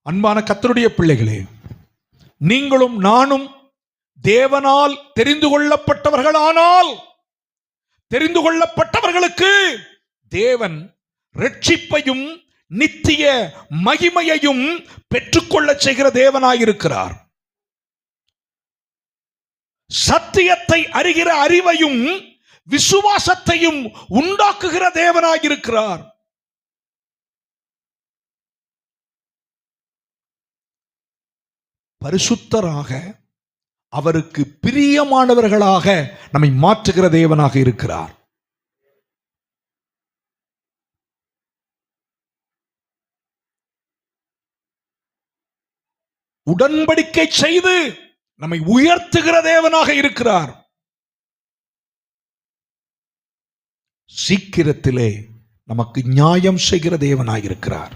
அன்பான கர்த்தருடைய பிள்ளைகளே, நீங்களும் நானும் தேவனால் தெரிந்து கொள்ளப்பட்டவர்களானால், தெரிந்து கொள்ளப்பட்டவர்களுக்கு தேவன் இரட்சிப்பையும் நித்திய மகிமையையும் பெற்றுக்கொள்ள செய்கிற தேவனாயிருக்கிறார். சத்தியத்தை அறிகிற அறிவையும் விசுவாசத்தையும் உண்டாக்குகிற தேவனாயிருக்கிறார். பரிசுத்தராக, அவருக்கு பிரியமானவர்களாக நம்மை மாற்றுகிற தேவனாக இருக்கிறார். உடன்படிக்கை செய்து நம்மை உயர்த்துகிற தேவனாக இருக்கிறார். சீக்கிரத்திலே நமக்கு நியாயம் செய்கிற தேவனாக இருக்கிறார்.